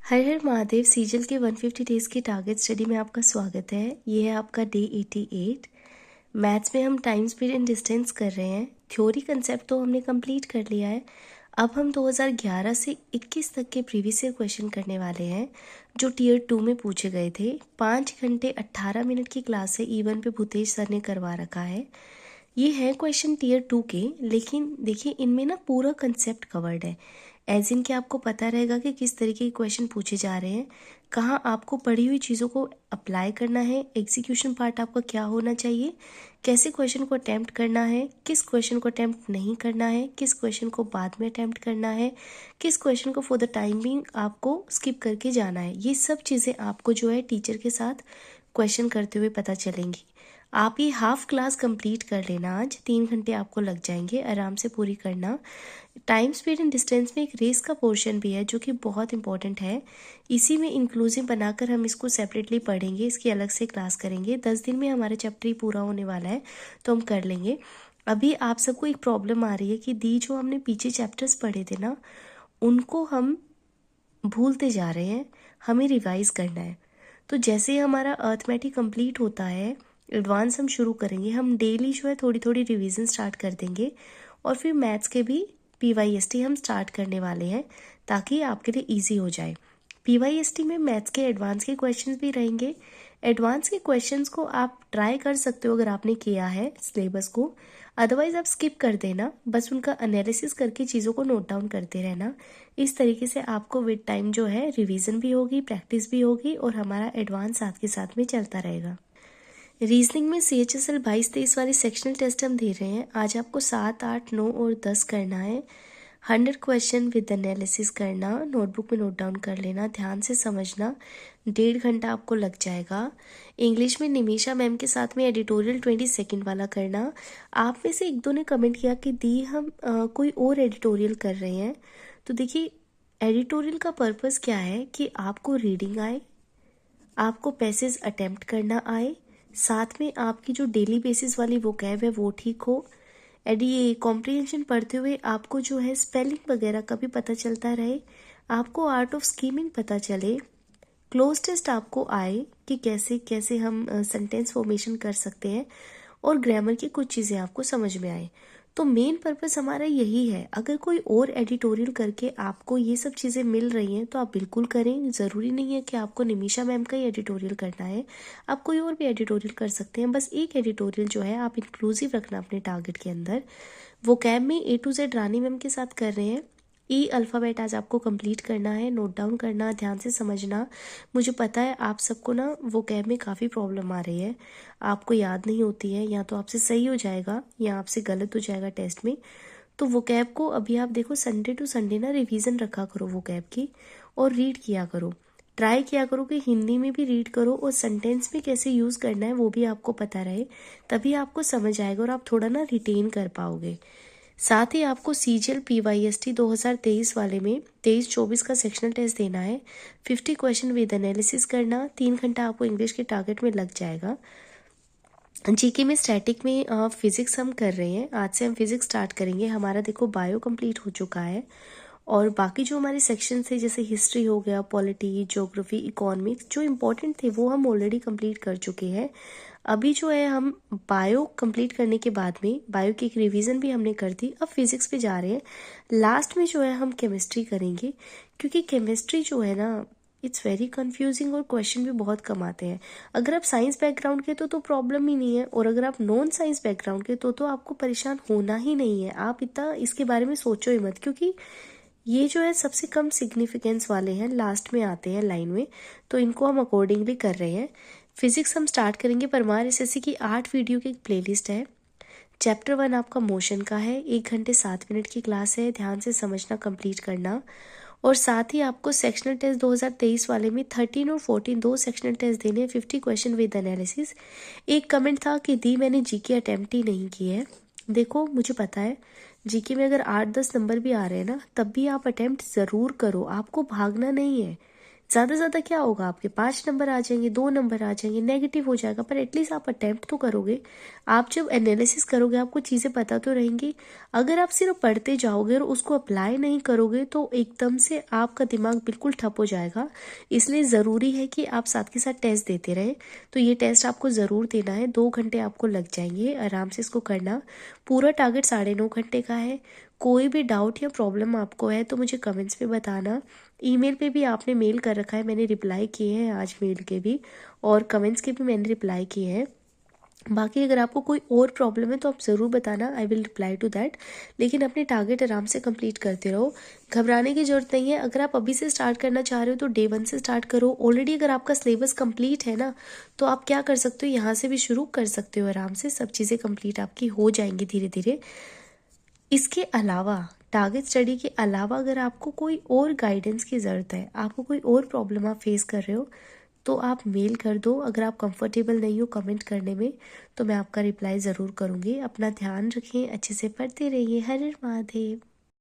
हर हर महादेव सीजल के 150 डेज़ की target study में आपका स्वागत है। ये है आपका डे 88। मैथ्स में हम टाइम स्पीड एंड डिस्टेंस कर रहे हैं। थ्योरी कंसेप्ट तो हमने कंप्लीट कर लिया है। अब हम 2011 से 21 तक के प्रीवियस ईयर क्वेश्चन करने वाले हैं जो टीयर 2 में पूछे गए थे। 5 घंटे 18 मिनट की क्लास है E1 पे भूतेश सर ने करवा रखा है। ये है क्वेश्चन टीयर 2 के, लेकिन देखिए इनमें ना पूरा कंसेप्ट कवर्ड है। एज इन कि आपको पता रहेगा कि किस तरीके के क्वेश्चन पूछे जा रहे हैं, कहाँ आपको पढ़ी हुई चीज़ों को अप्लाई करना है, एग्जीक्यूशन पार्ट आपका क्या होना चाहिए, कैसे क्वेश्चन को अटैम्प्ट करना है, किस क्वेश्चन को अटैम्प्ट नहीं करना है, किस क्वेश्चन को बाद में अटैम्प्ट करना है, किस क्वेश्चन को फॉर द टाइम बिंग आपको स्किप करके जाना है। ये सब चीज़ें आपको जो है टीचर के साथ क्वेश्चन करते हुए पता चलेंगी। आप ये हाफ क्लास कंप्लीट कर लेना। आज 3 घंटे आपको लग जाएंगे, आराम से पूरी करना। टाइम स्पीड एंड डिस्टेंस में एक रेस का पोर्शन भी है जो कि बहुत इंपॉर्टेंट है। इसी में इंक्लूसिव बनाकर हम इसको सेपरेटली पढ़ेंगे, इसकी अलग से क्लास करेंगे। 10 दिन में हमारा चैप्टर ही पूरा होने वाला है तो हम कर लेंगे। अभी आप सबको एक प्रॉब्लम आ रही है कि दी जो हमने पीछे चैप्टर्स पढ़े थे ना, उनको हम भूलते जा रहे हैं, हमें रिवाइज करना है। तो जैसे ही हमारा अर्थमेटिक कंप्लीट होता है, एडवांस हम शुरू करेंगे। हम डेली जो है थोड़ी थोड़ी रिवीजन स्टार्ट कर देंगे और फिर मैथ्स के भी PYST हम स्टार्ट करने वाले हैं ताकि आपके लिए इजी हो जाए। PYST में मैथ्स के एडवांस के क्वेश्चंस भी रहेंगे। एडवांस के क्वेश्चंस को आप ट्राई कर सकते हो अगर आपने किया है सिलेबस को, अदरवाइज आप स्किप कर देना। बस उनका एनालिसिस करके चीज़ों को नोट डाउन करते रहना। इस तरीके से आपको विद टाइम जो है रिवीजन भी होगी, प्रैक्टिस भी होगी और हमारा एडवांस साथ के साथ में चलता रहेगा। रीजनिंग में CHSL 22-23 वाली सेक्शनल टेस्ट हम दे रहे हैं। आज आपको 7, 8, 9 और 10 करना है। 100 क्वेश्चन विद एनालिसिस करना, नोटबुक में नोट डाउन कर लेना, ध्यान से समझना। 1.5 घंटा आपको लग जाएगा। इंग्लिश में निमिषा मैम के साथ में एडिटोरियल 20 सेकेंड वाला करना। आप में से एक दो ने कमेंट किया कि दी हम कोई और एडिटोरियल कर रहे हैं। तो देखिए, एडिटोरियल का पर्पज़ क्या है कि आपको रीडिंग आए, आपको पैसेज अटेम्प्ट करना आए, साथ में आपकी जो डेली बेसिस वाली वोकैब है वो ठीक हो। ये कॉम्प्रिहेंशन पढ़ते हुए आपको जो है स्पेलिंग वगैरह का भी पता चलता रहे, आपको आर्ट ऑफ स्कीमिंग पता चले, क्लोज टेस्ट आपको आए कि कैसे कैसे हम सेंटेंस फॉर्मेशन कर सकते हैं, और ग्रामर की कुछ चीज़ें आपको समझ में आए। तो मेन पर्पस हमारा यही है। अगर कोई और एडिटोरियल करके आपको ये सब चीज़ें मिल रही हैं तो आप बिल्कुल करें। ज़रूरी नहीं है कि आपको निमिषा मैम का ही एडिटोरियल करना है, आप कोई और भी एडिटोरियल कर सकते हैं। बस एक एडिटोरियल जो है आप इंक्लूसिव रखना अपने टारगेट के अंदर। वो कैब में A to Z Rani ma'am के साथ कर रहे हैं। अल्फ़ाबेट आज आपको कंप्लीट करना है, नोट डाउन करना, ध्यान से समझना। मुझे पता है आप सबको ना वो कैब में काफ़ी प्रॉब्लम आ रही है, आपको याद नहीं होती है, या तो आपसे सही हो जाएगा या आपसे गलत हो जाएगा टेस्ट में। तो वो कैब को अभी आप देखो, संडे टू संडे ना रिवीजन रखा करो वो कैब की, और रीड किया करो। ट्राई किया करो कि हिंदी में भी रीड करो और सेंटेंस में कैसे यूज़ करना है वो भी आपको पता रहे, तभी आपको समझ आएगा और आप थोड़ा ना रिटेन कर पाओगे। साथ ही आपको CGL PYST 2023 वाले में 23-24 का सेक्शनल टेस्ट देना है। 50 क्वेश्चन विद एनालिसिस करना। 3 घंटा आपको इंग्लिश के टारगेट में लग जाएगा। GK में स्टैटिक में फिजिक्स हम कर रहे हैं। आज से हम फिजिक्स स्टार्ट करेंगे। हमारा देखो बायो कंप्लीट हो चुका है, और बाकी जो हमारे सेक्शन थे जैसे हिस्ट्री हो गया, पॉलिटी, ज्योग्राफी, इकोनॉमिक्स, जो इम्पोर्टेंट थे वो हम ऑलरेडी कंप्लीट कर चुके हैं। अभी जो है हम बायो कंप्लीट करने के बाद में बायो की एक रिवीजन भी हमने कर दी, अब फिजिक्स पे जा रहे हैं। लास्ट में जो है हम केमिस्ट्री करेंगे, क्योंकि केमिस्ट्री जो है ना इट्स वेरी कंफ्यूजिंग और क्वेश्चन भी बहुत कम आते हैं। अगर आप साइंस बैकग्राउंड के तो प्रॉब्लम ही नहीं है, और अगर आप नॉन साइंस बैकग्राउंड के तो आपको परेशान होना ही नहीं है। आप इतना इसके बारे में सोचो ही मत, क्योंकि ये जो है सबसे कम सिग्निफिकेंस वाले हैं, लास्ट में आते हैं लाइन में, तो इनको हम अकॉर्डिंगली कर रहे हैं। फिजिक्स हम स्टार्ट करेंगे। परमार SSC की 8 वीडियो की एक प्लेलिस्ट है। चैप्टर 1 आपका मोशन का है। 1 घंटे 7 मिनट की क्लास है, ध्यान से समझना, कंप्लीट करना। और साथ ही आपको सेक्शनल टेस्ट 2023 वाले में 13 और 14 दो सेक्शनल टेस्ट देने हैं, 50 क्वेश्चन विद एनालिसिस। एक कमेंट था कि दी मैंने GK अटैम्प्ट ही नहीं की है। देखो, मुझे पता है GK में अगर 8-10 नंबर भी आ रहे हैं ना, तब भी आप अटैम्प्ट ज़रूर करो, आपको भागना नहीं है। ज़्यादा से ज़्यादा क्या होगा, आपके 5 नंबर आ जाएंगे, 2 नंबर आ जाएंगे, नेगेटिव हो जाएगा, पर एटलीस्ट आप अटेम्प्ट तो करोगे। आप जब एनालिसिस करोगे आपको चीज़ें पता तो रहेंगी। अगर आप सिर्फ पढ़ते जाओगे और उसको अप्लाई नहीं करोगे तो एकदम से आपका दिमाग बिल्कुल ठप हो जाएगा। इसलिए ज़रूरी है कि आप साथ के साथ टेस्ट देते रहें। तो ये टेस्ट आपको ज़रूर देना है, 2 घंटे आपको लग जाएंगे आराम से इसको करना। पूरा टारगेट 9.5 घंटे का है। कोई भी डाउट या प्रॉब्लम आपको है तो मुझे कमेंट्स में बताना। ईमेल पे भी आपने मेल कर रखा है, मैंने रिप्लाई किए हैं आज मेल के भी, और कमेंट्स के भी मैंने रिप्लाई किए हैं। बाकी अगर आपको कोई और प्रॉब्लम है तो आप ज़रूर बताना, I will reply to that. लेकिन अपने टारगेट आराम से कंप्लीट करते रहो, घबराने की ज़रूरत नहीं है। अगर आप अभी से स्टार्ट करना चाह रहे हो तो डे 1 से स्टार्ट करो। ऑलरेडी अगर आपका सिलेबस कंप्लीट है ना, तो आप क्या कर सकते हो, यहाँ से भी शुरू कर सकते हो आराम से। सब चीज़ें कंप्लीट आपकी हो जाएंगी धीरे धीरे। इसके अलावा, टारगेट स्टडी के अलावा, अगर आपको कोई और गाइडेंस की ज़रूरत है, आपको कोई और प्रॉब्लम आप फेस कर रहे हो, तो आप मेल कर दो। अगर आप कंफर्टेबल नहीं हो कमेंट करने में तो मैं आपका रिप्लाई ज़रूर करूँगी। अपना ध्यान रखें, अच्छे से पढ़ते रहिए। हर हर महादेव।